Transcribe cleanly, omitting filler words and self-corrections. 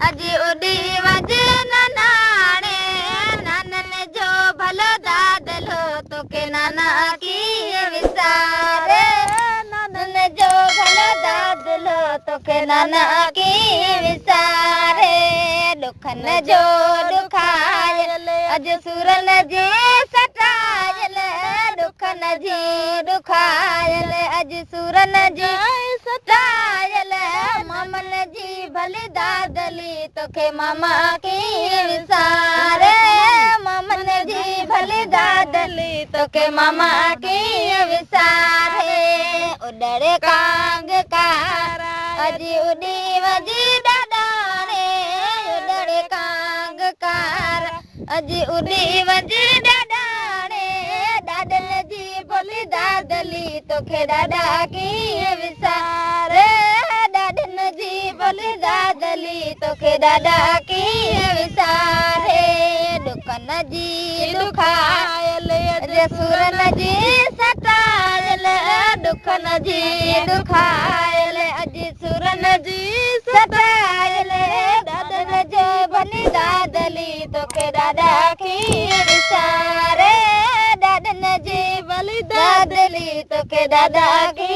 अजी उडी वजे नाने नानन जो भलो दादलो तो के नाना की विसारे नानन जो भलो दादलो तो के नाना की विसारे दुखन जो दुखायल अज सुरन जी सटायल दुखन जी दुखायल अज सुरन जी सटायल मामन जी भली दादली तोखे मामा की विसारे मामन जी भली दादली तोखे मामा की विसारे उडड़े कांग कारा अजी उडी वजी डाडाने उडड़े कांग कारा अजी उडी वजी डाडाने दादल जी भली दादली तोखे दादा की विसारे दादन जी भली दादली तोखे दादा की विसारे दुखन जी दुखायल सुरन जी सटायल दुखन जी दुखायल अज सुरन जी सटायल दादन जो भली दादली तोखे दादा की विसारे दादन जी भली दादली तोखे दादा की